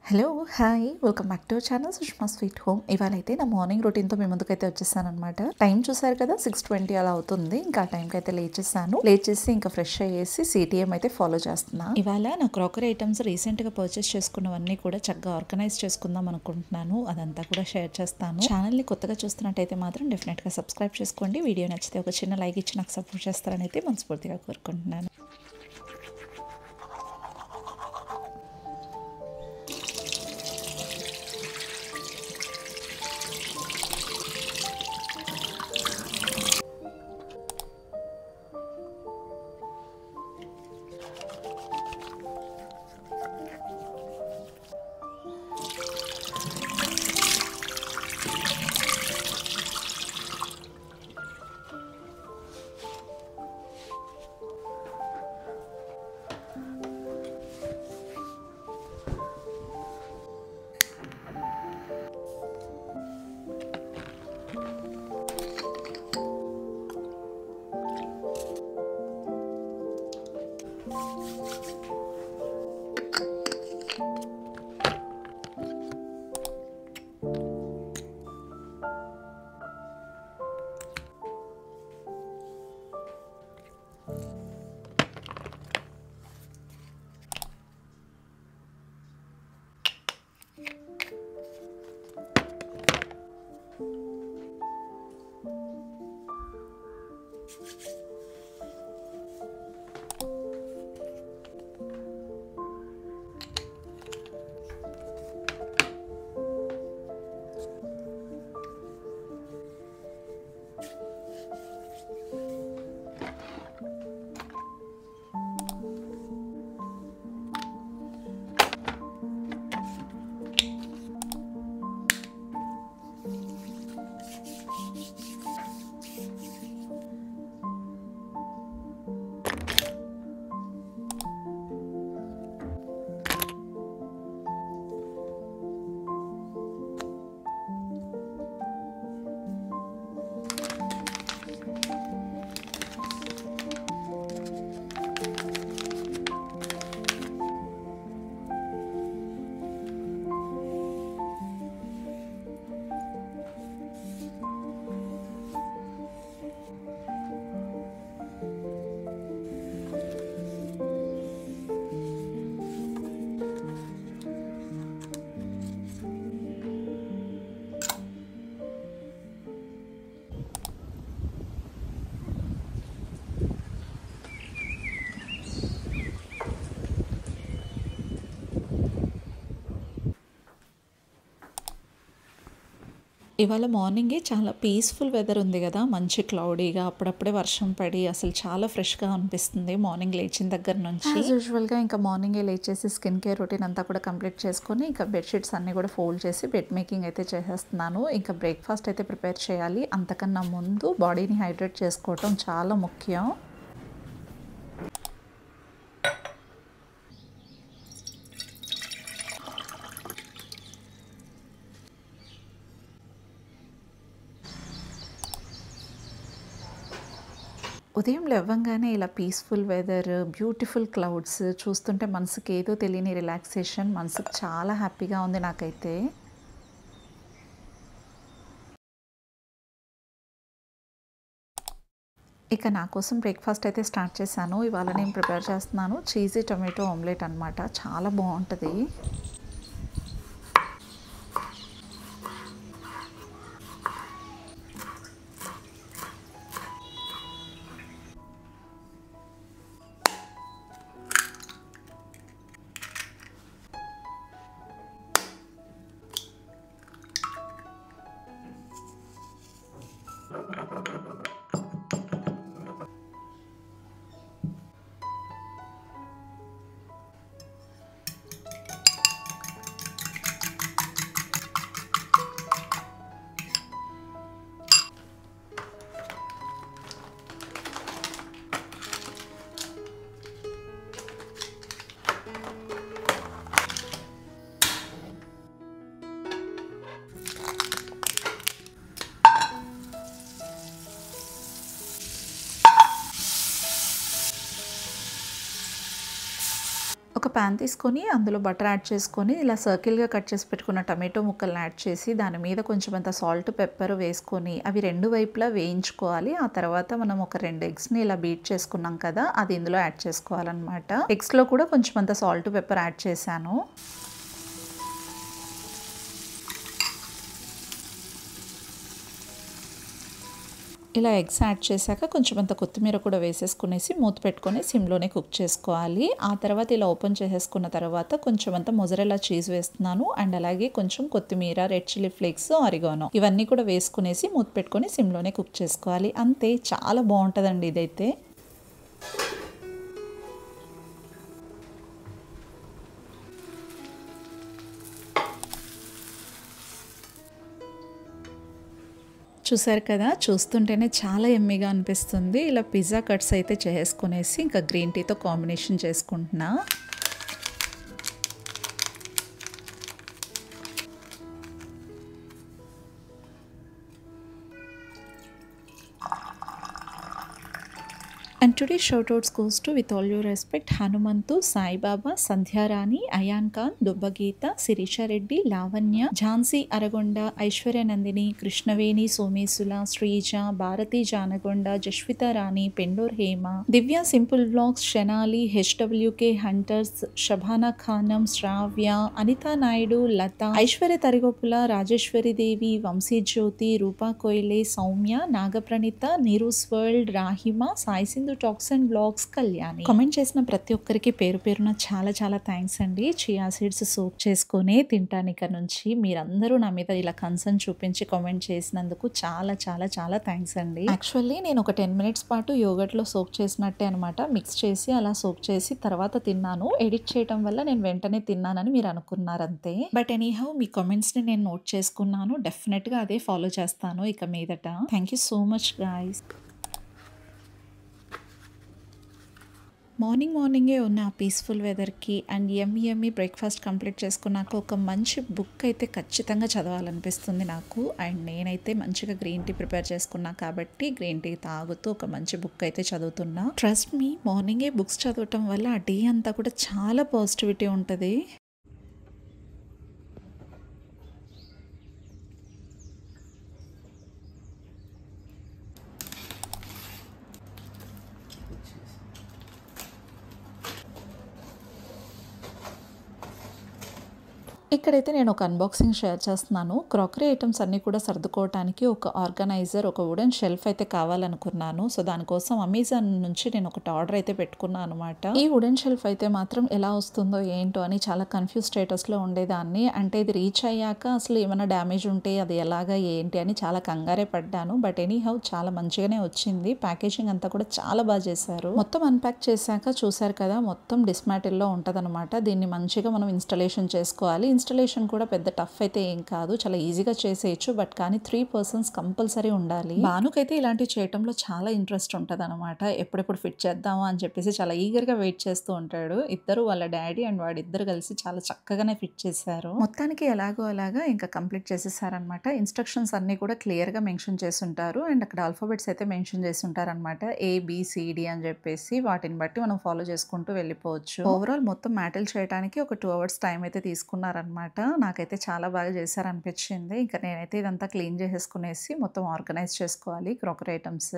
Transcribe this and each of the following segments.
Hello! Hi! Welcome back to our channel Sushma sweet home. ఇవాళైతే నా morning రొటీన్‌తో మీ ముందుకైతే వచ్చేసాననమాట. Time చూసారు కదా! 6:20 అలా అవుతుంది. ఇంకా ఆ టైంకైతే లేచేసాను. లేచేసి ఇంకా ఫ్రెష్ అయ్యేసి సీటీఎం అయితే ఫాలో చేస్తున్నా. ఇవాళ నా క్రాకరీ ఐటమ్స్ రీసెంట్‌గా పర్చేస్ చేసుకున్నవన్నీ కూడా చక్కగా ఆర్గనైజ్ చేసుకుందాం అనుకుంటున్నాను. అదంతా కూడా షేర్ చేస్తాను. ఛానల్‌ని కొత్తగా చూస్తున్నట్టయితే మాత్రం డెఫినెట్‌గా సబ్స్క్రైబ్ చేసుకోండి. వీడియో నచ్చితే ఒక చిన్న లైక్ ఇచ్చి నాకు సపోర్ట్ చేస్తారని అయితే మనస్ఫూర్తిగా కోరుకుంటున్నాను. ఇవాళ మార్నింగే చాలా పీస్‌ఫుల్ వెదర్ ఉంది గదా! మంచి క్లౌడీగా అప్పుడప్పుడే వర్షం పడి అసలు చాలా ఫ్రెష్‌గా అనిపిస్తుంది మార్నింగ్ లేచిన దగ్గర నుంచి. యాజ్ యూజువల్‌గా ఇంకా మార్నింగే లేచేసి స్కిన్ కేర్ రొటీన్ అంతా కూడా కంప్లీట్ చేసుకొని ఇంకా బెడ్‌షీట్స్ అన్నీ కూడా ఫోల్డ్ చేసి బెడ్ మేకింగ్ అయితే చేసేస్తున్నాను. ఇంకా బ్రేక్‌ఫాస్ట్ అయితే ప్రిపేర్ చేయాలి. అంతకన్నా ముందు బాడీని హైడ్రేట్ చేసుకోవటం చాలా ముఖ్యం. ఉదయం లేవంగానే ఇలా పీస్‌ఫుల్ వెదర్, బ్యూటిఫుల్ క్లౌడ్స్ చూస్తుంటే మనసుకి ఏదో తెలియని రిలాక్సేషన్, మనసుకి చాలా హ్యాపీగా ఉంది నాకైతే. ఇక నా కోసం బ్రేక్‌ఫాస్ట్ అయితే స్టార్ట్ చేశాను. ఇవాళ నేను ప్రిపేర్ చేస్తున్నాను చీజీ టొమాటో ఆమ్లెట్ అనమాట. చాలా బావుంటది. పాన్ తీసుకొని అందులో బటర్ యాడ్ చేసుకొని ఇలా సర్కిల్గా కట్ చేసి పెట్టుకున్న టమాటో ముక్కల్ని యాడ్ చేసి దాని మీద కొంచెం అంత సాల్ట్ పెప్పర్ వేసుకొని అవి రెండు వైపులా వేయించుకోవాలి. ఆ తర్వాత మనం ఒక 2 ఎగ్స్ని ఇలా బీట్ చేసుకున్నాం కదా, అది ఇందులో యాడ్ చేసుకోవాలన్నమాట. ఎగ్స్లో కూడా కొంచెం అంత సాల్ట్ పెప్పర్ యాడ్ చేశాను. ఇలా ఎగ్స్ యాడ్ చేశాక కొంచెం అంత కొత్తిమీర కూడా వేసేసుకునేసి మూత పెట్టుకొని సిమ్లోనే కుక్ చేసుకోవాలి. ఆ తర్వాత ఇలా ఓపెన్ చేసేసుకున్న తర్వాత కొంచెం అంత మొజరెల్లా చీజ్ వేస్తున్నాను అండ్ అలాగే కొంచెం కొత్తిమీర, రెడ్ చిల్లీ ఫ్లేక్స్, ఆరిగానో ఇవన్నీ కూడా వేసుకునేసి మూత పెట్టుకొని సిమ్లోనే కుక్ చేసుకోవాలి. అంతే, చాలా బాగుంటుందండి ఇదైతే. చూసారు కదా, చూస్తుంటేనే చాలా యమ్మీగా అనిపిస్తుంది. ఇలా పిజ్జా కట్స్ అయితే చేసుకునేసి ఇంకా గ్రీన్ టీతో కాంబినేషన్ చేసుకుంటున్నా. And today's shoutouts goes to, with all your respect, Hanumantu, Sai Baba, Sandhya Rani, Ayan Khan, Dubba Geeta, Sirisha Reddy, Lavanya, Jhansi Aragonda, Aishwarya Nandini, Krishnaveni, Somesula, Srija, Bharati Janagonda, Jashvita Rani, Pendur Hema, Divya Simple Vlogs, Shenali, HWK Hunters, Shabhana Khanam, Shravya, Anita Naidu, Lata, Aishwarya Tarigopula, Rajeshwari Devi, Vamsi Jyoti, Rupa Koile, Saumya, Nagapranita, Neeru's World, Rahima, Sai Sindhu talks and blogs, Kalyani. కామెంట్ చేసిన ప్రతి ఒక్కరికి పేరు పేరున చాలా చాలా thanks అండి. Chia seeds soak చేసుకునే తింటానిక నుంచి మీరందరూ నా మీద ఇలా కన్సర్న్ చూపించి కామెంట్ చేసినందుకు చాలా చాలా చాలా థ్యాంక్స్ అండి. యాక్చువల్లీ నేను ఒక 10 మినిట్స్ పాటు యోగర్ట్లో సోక్ చేసినట్టే అనమాట, మిక్స్ చేసి అలా సోక్ చేసి తర్వాత తిన్నాను. ఎడిట్ చేయడం వల్ల నేను వెంటనే తిన్నానని మీరు అనుకున్నారు అంతే. బట్ ఎనీహౌ మీ కామెంట్స్ని నేను నోట్ చేసుకున్నాను. డెఫినెట్గా అదే ఫాలో చేస్తాను ఇక మీదట. Thank you so much guys. మార్నింగే ఉన్న ఆ పీస్ఫుల్ వెదర్కి అండ్ యమ్మీ బ్రేక్ఫాస్ట్ కంప్లీట్ చేసుకున్నాక ఒక మంచి బుక్ అయితే ఖచ్చితంగా చదవాలనిపిస్తుంది నాకు. అండ్ నేనైతే మంచిగా గ్రీన్ టీ ప్రిపేర్ చేసుకున్నా కాబట్టి గ్రీన్ టీ తాగుతూ ఒక మంచి బుక్ అయితే చదువుతున్నా. ట్రస్ట్ మీ, మార్నింగే బుక్స్ చదవటం వల్ల ఆ డే అంతా కూడా చాలా పాజిటివిటీ ఉంటుంది. ఇక్కడైతే నేను ఒక అన్బాక్సింగ్ షేర్ చేస్తున్నాను. క్రాకరీ ఐటమ్స్ అన్నీ కూడా సర్దుకోవడానికి ఒక ఆర్గనైజర్, ఒక వుడెన్ షెల్ఫ్ అయితే కావాలనుకున్నాను. సో దానికోసం అమెజాన్ నుంచి నేను ఒకటి ఆర్డర్ అయితే పెట్టుకున్నాను అనమాట. ఈ వుడెన్ షెల్ఫ్ అయితే మాత్రం ఎలా వస్తుందో ఏంటో అని చాలా కన్ఫ్యూజ్ స్టేటస్లో ఉండేదాన్ని. అంటే ఇది రీచ్ అయ్యాక అసలు ఏమైనా డ్యామేజ్ ఉంటే అది ఎలాగా ఏంటి అని చాలా కంగారే పడ్డాను. బట్ ఎనీహౌ చాలా మంచిగానే వచ్చింది. ప్యాకేజింగ్ అంతా కూడా చాలా బాగా చేశారు. మొత్తం అన్ప్యాక్ చేశాక చూసారు కదా, మొత్తం డిస్మాటిల్లో ఉంటుంది అనమాట. దీన్ని మంచిగా మనం ఇన్స్టాలేషన్ చేసుకోవాలి. ఇన్స్టాలేషన్ కూడా పెద్ద టఫ్ అయితే ఏం కాదు, చాలా ఈజీగా చేసేయచ్చు. బట్ కానీ 3 పర్సన్స్ కంపల్సరీ ఉండాలి. భానుకైతే ఇలాంటివి చేయటంలో చాలా ఇంట్రెస్ట్ ఉంటుంది అనమాట. ఎప్పుడెప్పుడు ఫిట్ చేద్దామా అని చెప్పేసి చాలా ఈగర్గా వెయిట్ చేస్తూ ఉంటాడు. ఇద్దరు, వాళ్ళ డాడీ అండ్ వాడిద్దరు కలిసి చాలా చక్కగానే ఫిట్ చేశారు. మొత్తానికి ఎలాగో అలాగా ఇంకా కంప్లీట్ చేసేసారనమాట. ఇన్స్ట్రక్షన్స్ అన్ని కూడా క్లియర్గా మెన్షన్ చేస్తుంటారు అండ్ అక్కడ ఆల్ఫాబెట్స్ అయితే మెన్షన్ చేస్తుంటారు అనమాట. ABCD అని చెప్పేసి వాటిని బట్టి మనం ఫాలో చేసుకుంటూ వెళ్ళిపోవచ్చు. ఓవరాల్ మొత్తం మ్యాటిల్ చేయడానికి ఒక 2 అవర్స్ టైం అయితే తీసుకున్నారనమాట. నాకైతే చాలా బాగా చేశారనిపించింది. ఇంకా నేనైతే ఇదంతా క్లీన్ చేసేసుకునేసి మొత్తం ఆర్గనైజ్ చేసుకోవాలి క్రాకరీ ఐటమ్స్.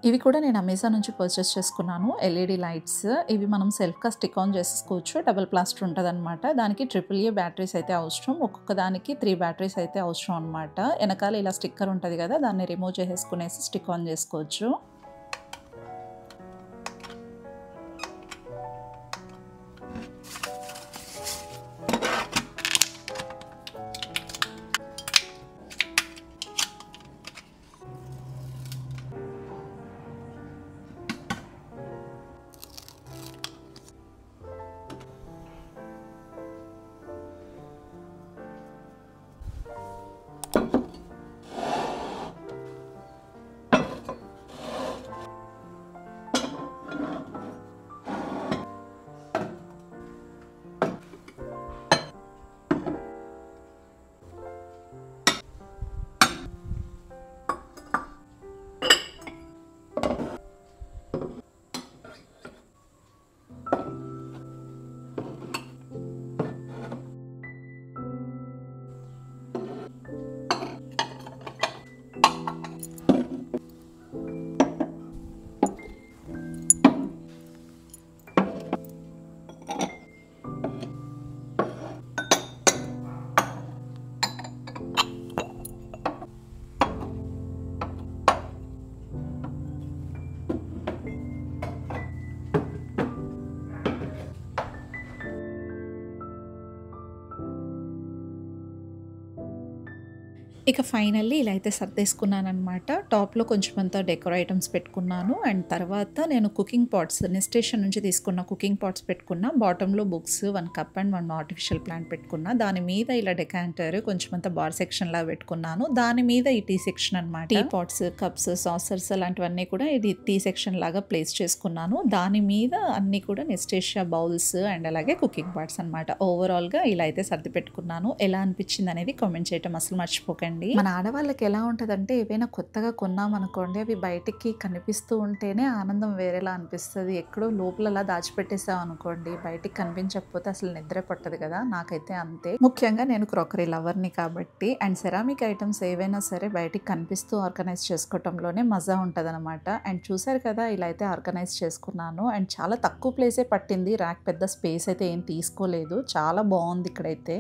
ఇవి కూడా నేను అమెజాన్ నుంచి పర్చేస్ చేసుకున్నాను. LED lights. ఇవి మనం సెల్ఫ్గా స్టిక్ ఆన్ చేసుకోవచ్చు. డబుల్ ప్లాస్టర్ ఉంటుంది అనమాట. దానికి AAA బ్యాటరీస్ అయితే అవసరం. ఒక్కొక్క దానికి 3 బ్యాటరీస్ అయితే అవసరం అనమాట. వెనకాల ఇలా స్టిక్కర్ ఉంటుంది కదా, దాన్ని రిమూవ్ చేసేసుకునేసి స్టిక్ ఆన్ చేసుకోవచ్చు. ఇక ఫైనల్లీ ఇలా అయితే సర్దేసుకున్నాననమాట. టాప్‌లో కొంచెం అంతా డెకోర్ ఐటెమ్స్ పెట్టుకున్నాను. అండ్ తర్వాత నేను కుకింగ్ పాట్స్ స్టేషన్ నుంచి తీసుకున్న కుకింగ్ పాట్స్ పెట్టుకున్నా. బాటమ్‌లో books, 1 cup and 1 artificial plant పెట్టుకున్నా. దాని మీద ఇలా డెకాంటర్ కొంచెం అంతా బార్ సెక్షన్‌లా పెట్టుకున్నాను. దాని మీద ఈ టీ సెక్షన్ అనమాట. టీ పాట్స్, కప్స్, సాసర్స్ అలాంటివన్నీ కూడా ఇది టీ సెక్షన్ లాగా ప్లేస్ చేసుకున్నాను. దాని మీద అన్నీ కూడా నెస్టేషియా బౌల్స్ అండ్ అలాగే కుకింగ్ పాట్స్ అనమాట. ఓవరాల్‌గా ఇలా అయితే సర్ది పెట్టుకున్నాను. ఎలా అనిపించింది అనేది కామెంట్ చేయటం అసలు మర్చిపోకండి. మన ఆడవాళ్ళకి ఎలా ఉంటదంటే ఏవైనా కొత్తగా కొన్నామనుకోండి అవి బయటికి కనిపిస్తూ ఉంటేనే ఆనందం వేరేలా అనిపిస్తది. ఎక్కడో లోపలలా దాచిపెట్టేసామనుకోండి బయటికి కనిపించకపోతే అసలు నిద్రే పట్టదు కదా! నాకైతే అంతే. ముఖ్యంగా నేను క్రాకరీ లవర్‌ని కాబట్టి అండ్ సెరామిక్ ఐటెమ్స్ ఏవైనా సరే బయటికి కనిపిస్తూ ఆర్గనైజ్ చేసుకోవటంలోనే మజా ఉంటదనమాట. అండ్ చూసారు కదా ఇలా అయితే ఆర్గనైజ్ చేసుకున్నాను. అండ్ చాలా తక్కువ ప్లేసే పట్టింది. ర్యాక్ పెద్ద స్పేస్ అయితే ఏం తీసుకోలేదు. చాలా బావుంది ఇక్కడైతే.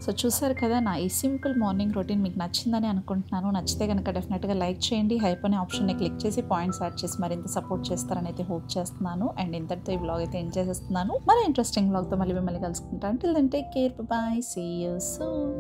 సో చూసారు కదా నా ఈ సింపుల్ మార్నింగ్ రొటీన్ మీకు నచ్చిందని అనుకుంటున్నాను. నచ్చితే కనుక డెఫినెట్గా లైక్ చేయండి. హైప్ అనే ఆప్షన్ని క్లిక్ చేసి పాయింట్స్ యాడ్ చేసి మరింత సపోర్ట్ చేస్తారని అయితే హోప్ చేస్తున్నాను. అండ్ ఇంతటితో ఈ వ్లాగ్ అయితే ఎండ్ చేసేస్తున్నాను. మరో ఇంట్రెస్టింగ్ వ్లాగ్తో మళ్ళీ కలుసుకుంటాను. Till then take care, bye, see you soon.